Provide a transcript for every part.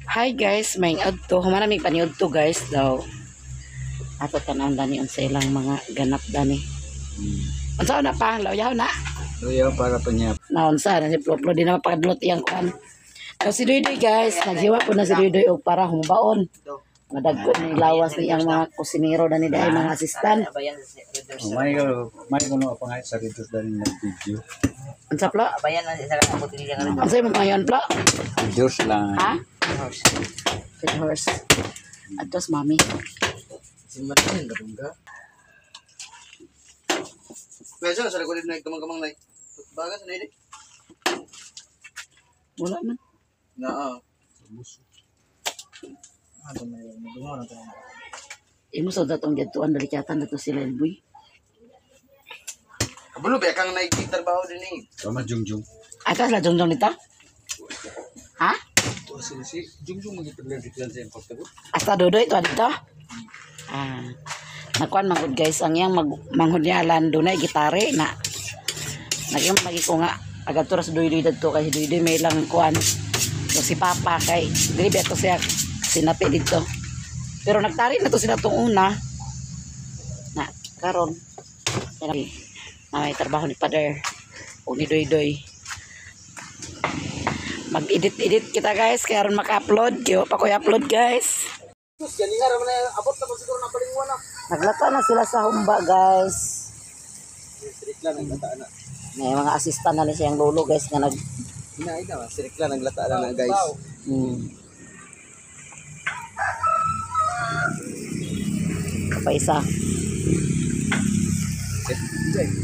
Hi guys, may adto. Humana may paniud to guys daw. Ato tanan dani unsa ilang mga ganap dani. Unsa na pa? Lawayaw na. Luyaw para panyap. Na unsa na si Ploplo di na makadlot iyang kan. So si Doydoy guys, naghiwa ko na si Doydoy og para humbaon. Madagko ni lawas ni ang mga kusinero dani dai mga asistan. May ko no pangay sa dito dali ng video. Unsa Plo? Abayan na sa botilya nga rin. Unsa mo mayon Plo? Videos lang. Ha? Pit horse. Atos mami. Simulan ka tungga. Pwede sa likod na kamang-kamang na. Bagas na ini. Wala man. Na Ano man yun? Dungo na tayo. Imo sa datong gituan dalikatan dato sila Elboy. Kabalo ba kang nagtitrabaho din eh. Tama jungjung. Atas la jongjong nito? Ha? To si jungjung magipaglantiklan sa import ko. Asta Dodoy to dito? Ah. Nakuan manggod guys ang yang manghunyalan dunay gitare na. Nagyang magi ko nga agad to sa Doydoy dito kay Doydoy may lang kuan. So si Papa kay dili beto siya sinapi dito. Pero nagtari na to sila tong una. Na karon na may trabaho ni Father o ni Doydoy. Mag-edit kita guys kaya ron maka-upload. Kaya pa ko i-upload guys. Ganina ra man abot na siguro na palingwa na. Naglata na sila sa humba guys. Sirikla naglata na. May mga assistant na siyang lolo guys nga nag Inaay na, sirikla naglata na guys. Apa isa?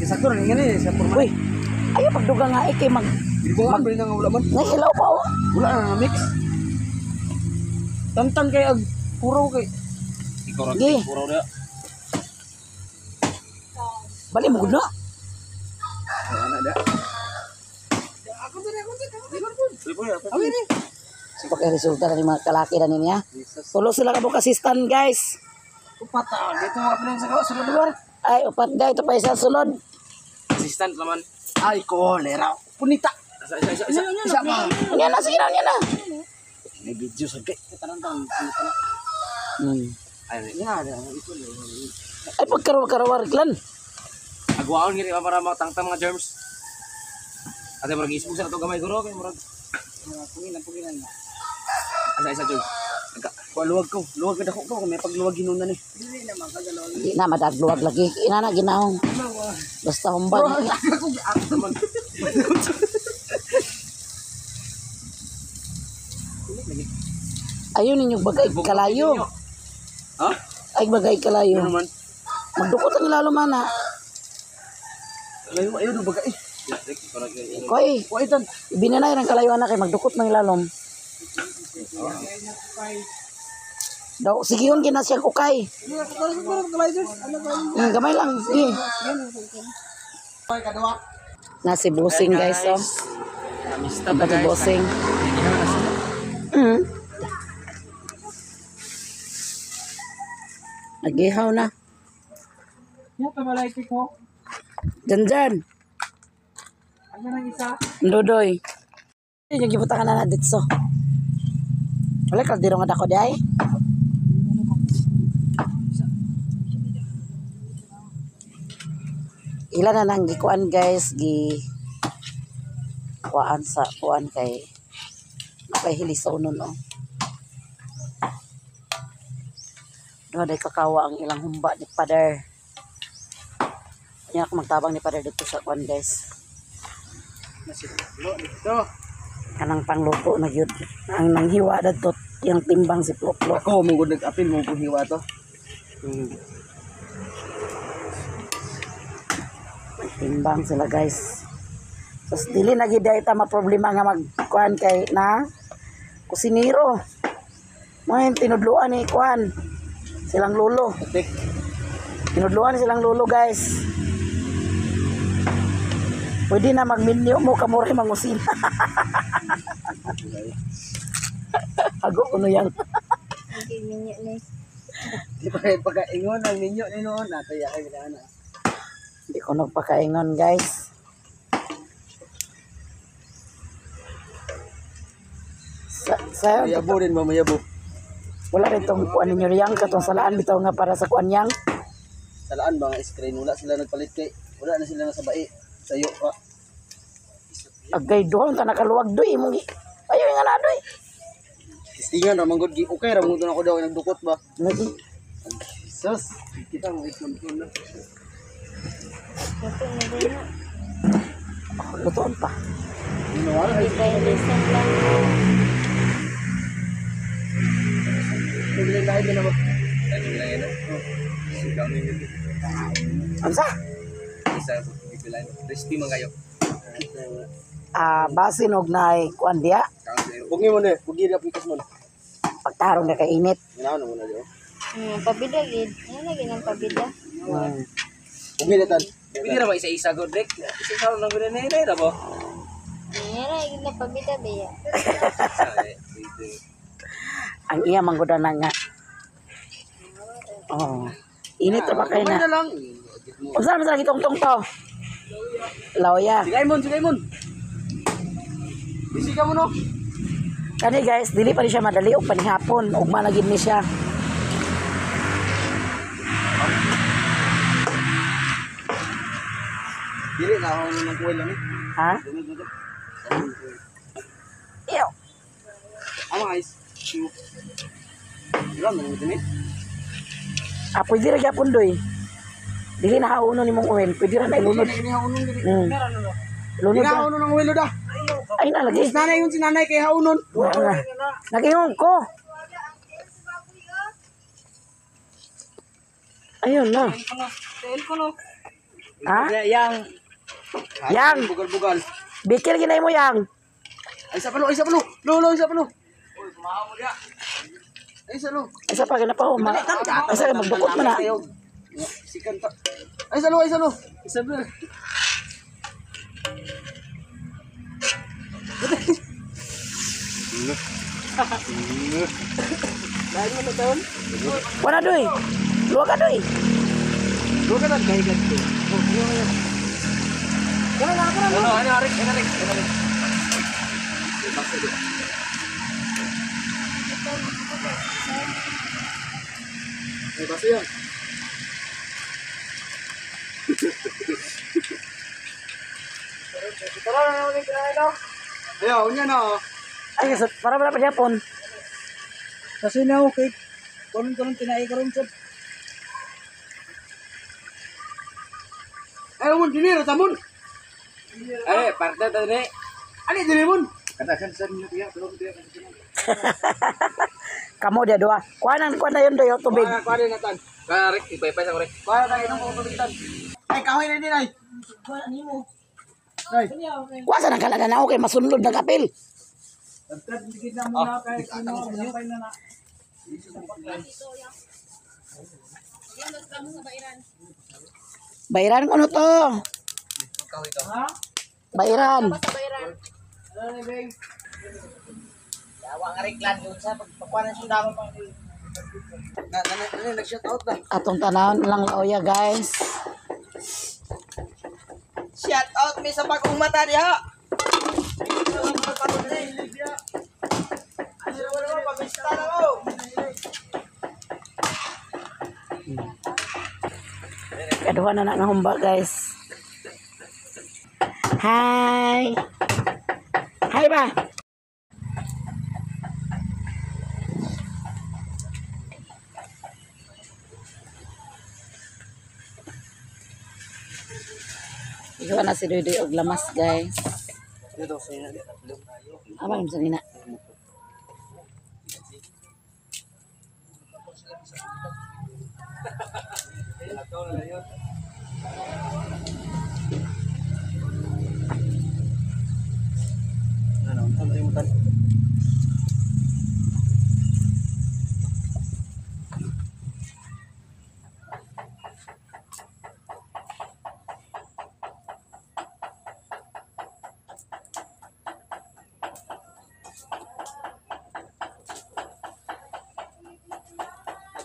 Isa ko rin ngani sa porma. Uy. Ayo pagduga nga kay mag Di ko nga bali nga wala man. nahilaw pa oh. Wala na mix. Tantan kay ag puro kay. Gi. Puro na. Bali mo gud na. Ana da. Ako din. Okay ni. So pagka resulta na ni mga kalaki na niya. Tulo sila kabuk assistant guys. Upata dito nga pala sa lugar. Ay upat guys ito pa isa sulod. Assistant naman. Ay ko lera. Punita. Isa pa. Yan na sige na. May video sa kay. Tanang. Ay nga ito. Ay pagkarawar klan. Agwaon gini para matangtang mga germs. Ate murag isbog sa to gamay guro kay murag punginan. Isa jud. Luwag ka dako ko may pagluwag ginunan ni. Dili naman kagalawag. Di na madagluwag lagi. Ina na ginahong. Basta humbag. Ayun ninyo bagay kalayo. Ha? Ay bagay kalayo. Ano man? Magdukot ang ilalo man ha. Ayo do bagay. Koy, Waitan. ibinanay ng kalayuan na kay magdukot ng ilalom. Daw, sige yun kina siya kukay. Gamay lang, sige. Na si Busing guys, oh. Ito si Busing. Nagihaw na. Dyan. Ano nang isa? Dodoy. Yung gibutangan na dito. Wala ka diro nga dako di ay. Ila na nang gikuan guys, kuan sa kuan kay hilisaw nun oh. Doon day kakawa ang ilang humba ni Father. Kanya ako magtabang ni Father dito sa kuan guys. Dito. Kanang pangluto na yun. Ang nanghiwa dito yung timbang si Ploplo. Ako mo gud nag-apil mo kung hiwa to. May timbang sila guys. So dili na gid ita problema nga magkuan kay na kusinero. Mga tinudluan ni kuan silang lolo. Tinudluan silang lolo guys. Pwede na magminyo mo kamore mangusina. Hago kuno yan. Di pa pagkaingon ang ninyo ni noon nataya kay ana. Hindi ko nagpakaingon guys. Sa Mayabo din ba, mayabo? wala rin itong kuan ninyo riyang katong salaan bitaw nga para sa kuan yang. Salaan ba nga screen? Wala sila nagpalit kay. Wala na sila sa bai. Sayo pa. Agay doon ta nakaluwag doy imong ayo nga na doy. Tistingan ramang good. Okay, ramang doon ako daw nagdukot ba? Lagi. Sus, kita mo ikon-ikon na. Lutoon pa. Wala. Bilang lain na ba? Bilang na. Sigaw ni nito. Ansa? Isa bilang. Crispy man kayo. Basin og nay kuan dia Bugi mo na, bugi na pikas mo. pagtarong na kainit. Ginaw na mo na diyo. Pabida gid. Ano lagi ng pabida? Bugi na tan. Pwede na ba isa-isa good deck? Isa-isa lang gud na na ba? Nira gid na pabida beya. Ang iya manggoda na nga. Oh. Init pa kay na. lang. Unsa man sa gitong-tong to? Lawya. Sigay mon, sigay mon. Bisi ka mo no. Kani guys, dili pa ni siya madali og panihapon ug managid ni siya. Dili na ako nang kuwel lang eh. Ha? Iyo. Ama guys. Lang mo din eh. Pwede ra gyapon doy. Dili na hauno nimong uwen, pwede ra na ilunod. Ini ako nung dili. Hmm. Lunod Ina ka. ako nung welo da. Ay na lagi. Nanay yung sinanay kay haunon. Nagingong ko. Ayun na. Ha? Yang. Yang. Bugal-bugal. Bikil ginay mo yang. Ay isa pa lo, isa pa lo. Lo, isa pa lo. Oy, kumaha mo dia. Ay isa lo. Isa pa gina pa ho. Isa magdukot man na. Sikan ta. Ay isa lo, isa lo. Isa lo. Wala doy. Luwa ka doy. Lo ka kay gadto. Ano, Arik. Ay, basta yan. Ayaw, niya na. Ay, para wala pa Japon. Kasi na okay. Kulong-kulong tinay ka rin sab. Ayaw mo, dinero, tamon. Ay, parte ta ni. Ani dili mon. Katasan sa niyo tiya, pero tiya. Kamu dia doa. Kuanan na yun doy tubig. Kuha din natan. Karek, ipay-ipay sa korek. Kuha na inong tubig tan. Ay, kahoy na din ay. Ay. Kuasa nang kalaga na okay masunod na kapil. Tagtad dikit na muna kay kuno, yapay na na. Bayaran ko no to. Kahoy to. Bayaran. Ano ni Beng? Yawa nga reklan yun sa pagpakuanan sa damo pa. Nag-shout out na. Atong tanawon lang lauya guys. Shout out mi sa bagong mata diha. Kaduha na nga humba guys. Hi. Hi ba? Ikaw na si Doy og lamas guys. Dito sa inyo. Abang sa nina. Ano, tama yung tan.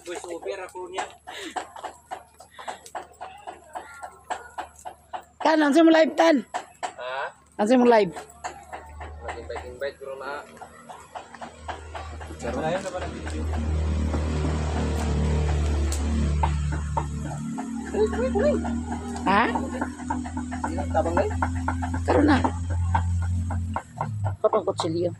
Voice over ako niya. Kan, ang mo live tan. Ha? Ang mo live. Invite bro na. Malayo na pala. Ha? Tabang na. Karon na. Kapag kutsilyo.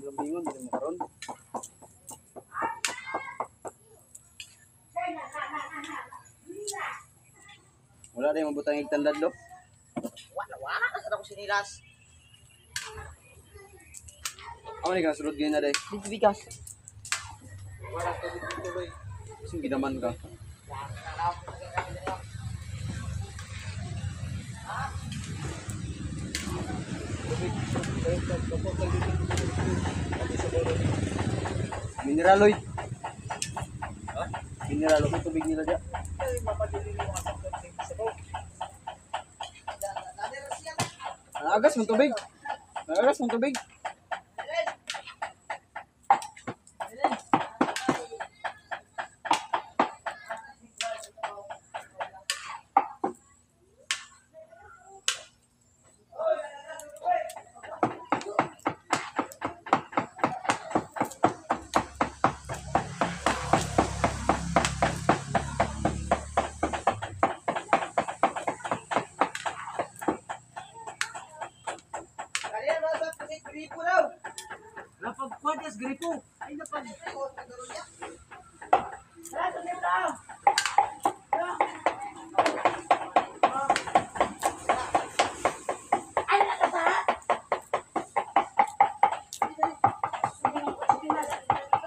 Lambingon din mo karon. Wala din mabutang igtandad lo. Wala na sa ako sinilas. Amo ni ka sulod gyud na day. Dito bigas. Sing gidaman ka. Mineraloy. Mineraloy ko tubig nila dia. Agas mong tubig. Agas mong tubig. Kalian ba sa gripo daw? Napagkwadas gripo. Ay napag.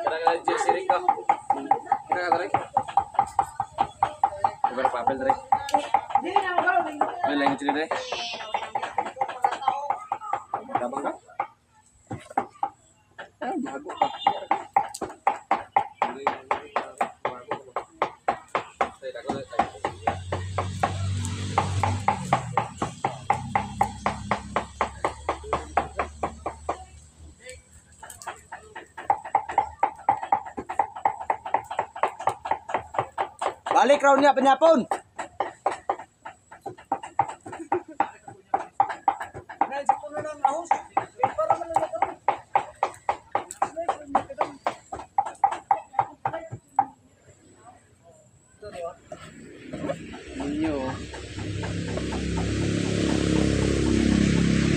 Kadang-kadang sirik ka. Kita ka tarik. Coba papel tarik. May lang sini deh. Gampang ka? Bago ka. Balik raw niya penyapon. Ninyo.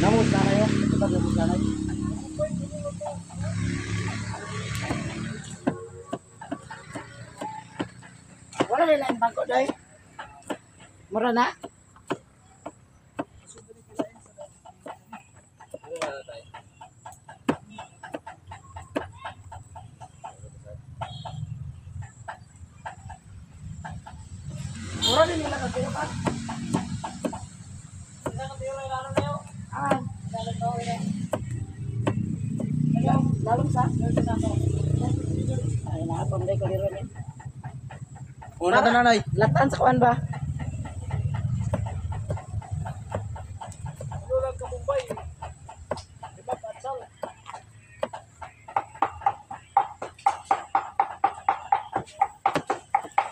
Namus na kayo. Kita namus na kayo. Wala nila yung bangko doy. Mura na. Mura din nila kasi pa. Ah, lalong sa? Ay, nakapunday ko dito niya. Una ta nanay. Latan sa kuan ba?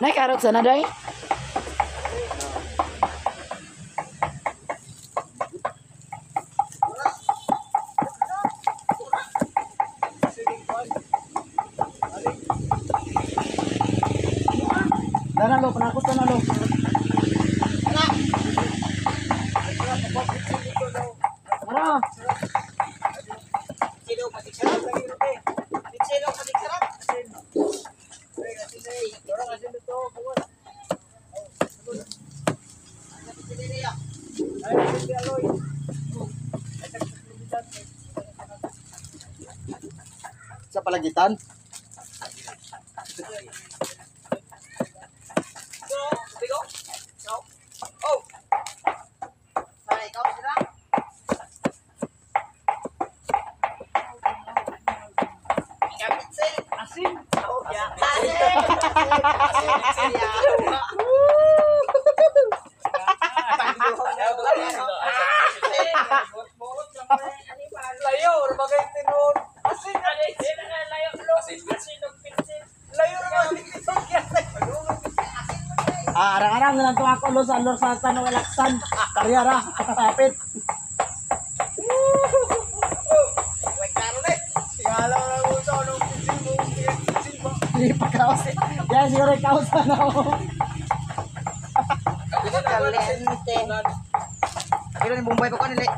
Nay karot sana day. Tanalo, panakot tanalo. Ara. Sino patik sarap lagi ro te. Sino patik sarap? Sa palagitan. Layo, bagay tinon. Asin layo. Layo naman tinon. Arang-arang na lang ito ako lor sa tanong alaksan. Karyara, kapit. May klaro na. Sigala ko lang uso nung pisil mo. Hindi pa kaos. Yan, siguro kaos na ako. Kalente. Kailan yung Bombay pa ko nila?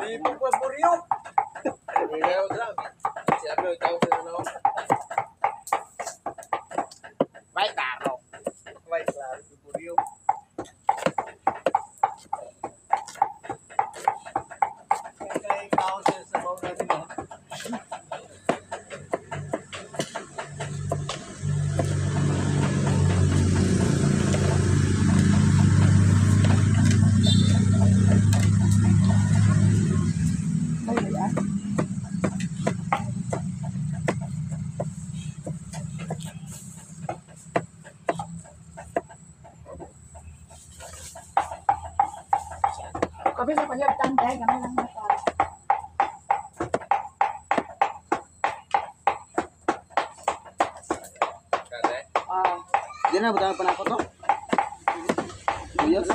Lipo pa buryo. May klaro. May klaro buryo. Kaya kaos sa bawah natin mo. Kapi sa panyag tanda, gamay lang mata. Diyan na, buta pa na ako to. Yes.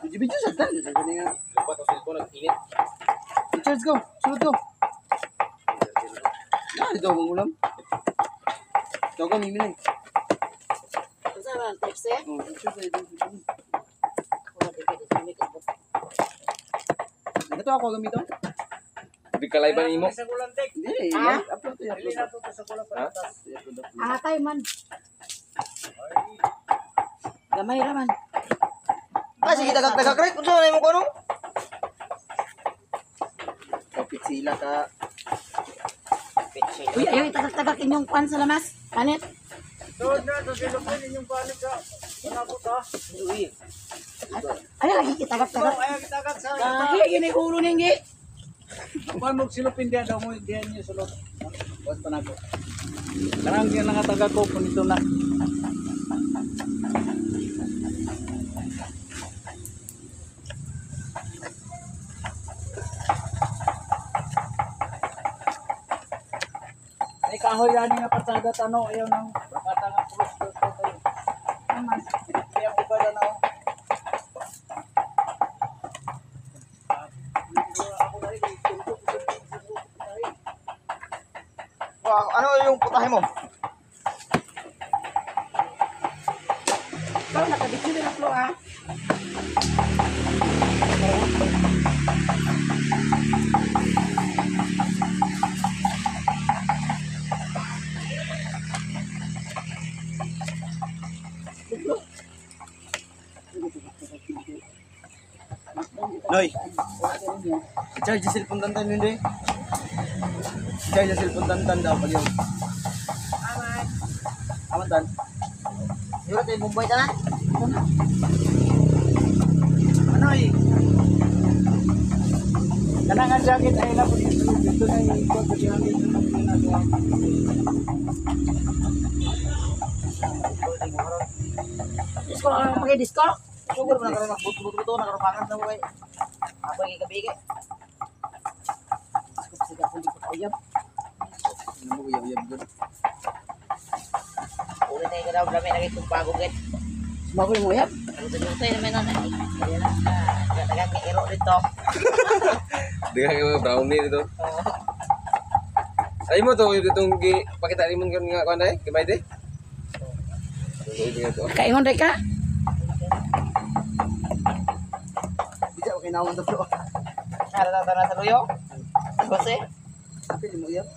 Video sa tan. Lupa to silpo nag-init. Charge go. Sulod go. Ito ang ulam. Ito ka miminay. Saan ang text eh? Oh, charge ito. Ito ako gamito. Di ka live mo. Hindi, Ah? upload to upload. Atay man. Gamay raman. Sige, tagak-tagak rek. Kung saan mo ko ano? Kapit sila ka. Uy, ayaw itagak-tagak inyong pan sa lamas. Panit. Doon na, doon silupin inyong panik ka. Manabot ha. Ayaw lagi itagak-tagak. Ayaw kitagak sa Lagi, gini ulo ningi. Paano silupin diyan daw mo diyan niyo sulod. Buat panago. Karang yan nakataga ko kung ito na. Ay kahoy yan nga patada tano ayaw nang katanga cross ko tayo. Naman. Kaya ko ba na ano yung putahe mo? Ikaw, nakabitsin din ako ah. Noy. Charge yung cellphone tantan yun eh. Charge yung cellphone tantan daw pag yun. Aman tan. Yun tayo Bombay ta na? ano eh. Kanangan jacket ay na pag dito na yung ikot sa ginamit ng ginagawa. Disco, pakai disco. Sugar mo na karoon buto-buto na karoon pangas na mo eh. Apa yung ikabigay? Sige, ako di ko kayab. Ano mo uyab-uyab doon? Ulit na yung ganaw dami na itong bago get. Bagoy mo yab. Luto-luto naman na. Ayan na. Tagang iro dito. Dengan yung brownie dito. Ay mo to itong pakita ni mo nga kuan dai, gamay dai. Kaingon day ka. Bisa okay na to bro. Nara na sa luyo. Kasi Tapi di mo uyab.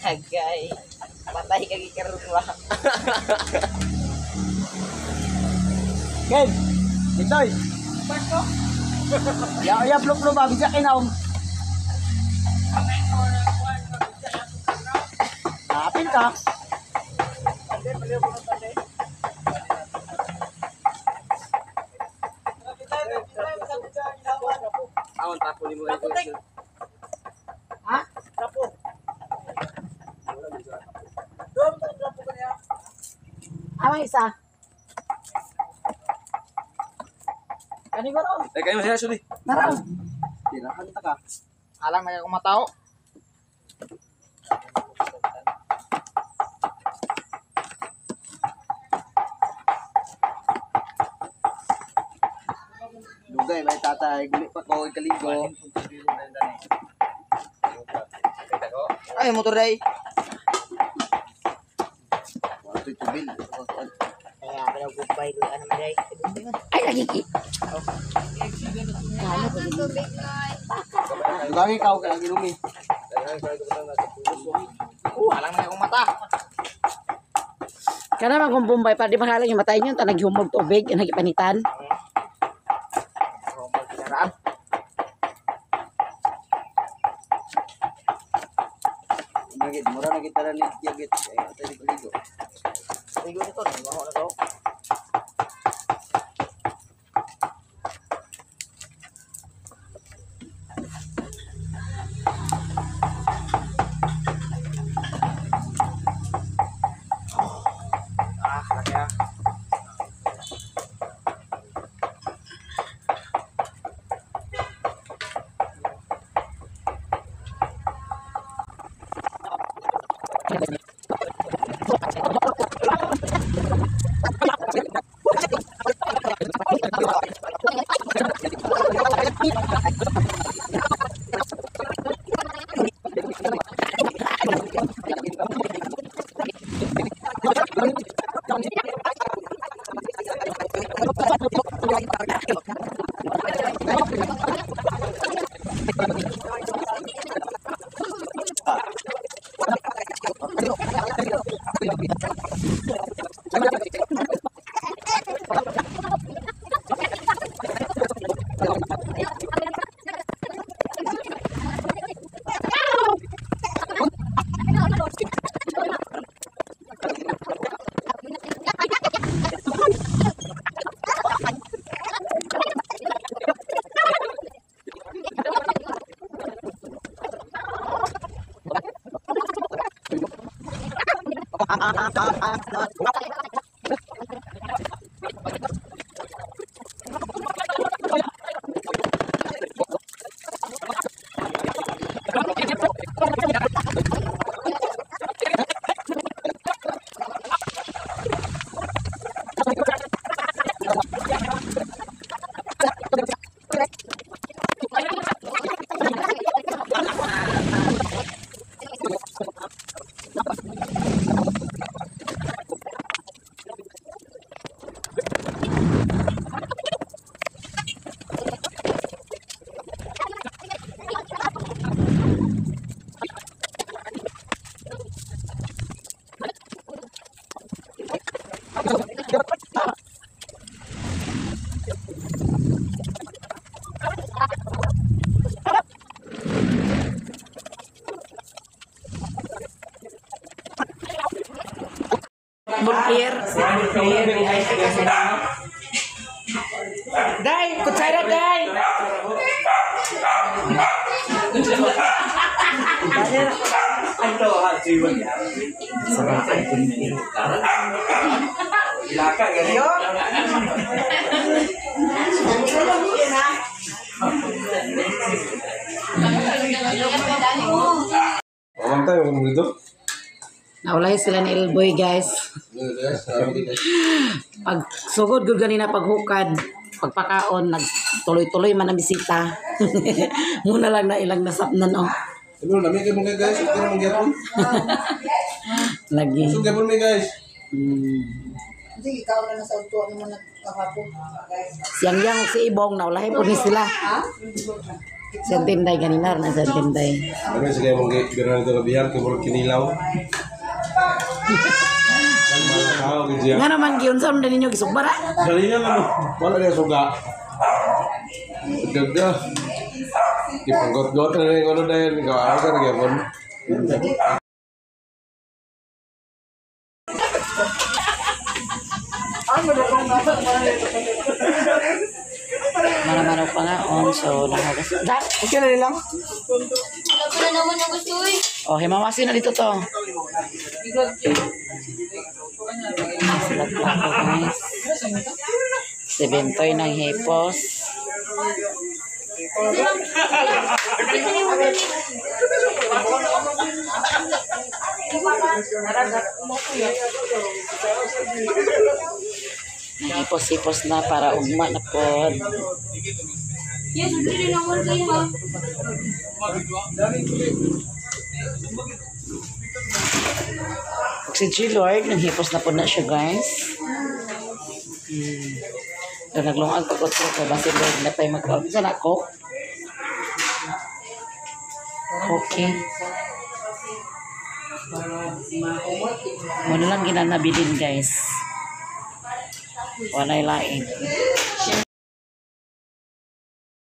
agay patay kagi karon wa. Ken. Itoy. Ya ya blok-blok ba bisa kinaom. Kain ka? Awan tapo ni mo ito. Ha? Amang isa. Kani ba ron? Eh kayo siya suli. Narang. Tirahan ta ka. Alang na akong matao. Dugay may tatay, guli pa ko kaligo. Ay motor day. Wato tubil. Kaya pero goodbye do ano day. Ay, nagiki. Ano ang tubig na? Dugay ka kay girumi. Alang na akong mata. Kana man kung Bombay pa di mahalang yung matay niyo ta naghumog tubig yung nagipanitan. Nagit mura na kita rin yagit ay atay di kaligo. Kaligo nito ni mo na to. Laki ah. Burkir. Dai, kutsara dai. Orang tayo kung dito. Naulay sila ni Elboy, guys. Pag sugod gud ganina paghukad, pagpakaon nagtuloy-tuloy man ang bisita. Muna lang na ilang nasapnan oh. Ano, nami kayo mga guys. Ito naman gyapon. Lagi. So gyapon mi guys. Sige, ikaw na nasa utuan mo na kahapon. Siyang yang si Ibong naulay po ni sila. Sentinday ganina na sentinday. Kami sige mga biran ito na biyar kay murag kinilaw. Kan mga tao kaya. Nga naman giyon sa undan ninyo gisugbar ha? Dali na lang. Wala na suga. Gagda. Ipanggot-got na rin ano dahil ikaw araw ka na gyapon. Manamanaw pa nga on. So, nakagas. Dap! Okay na nilang. Wala pa na naman ang gusto eh. Oh, himamasin na dito to. Sulat lang ko, guys. Si Bentoy ng hipos. Hipos-hipos na para ugma na po. Yes, hindi naman kayo ha. Si G. Lord, nanghipos na po na siya, guys. Doon naglungag ko ko ba si Lord na tayo mag-order. Saan ako? Okay. Muna lang ginanabilin, guys. Walay lain.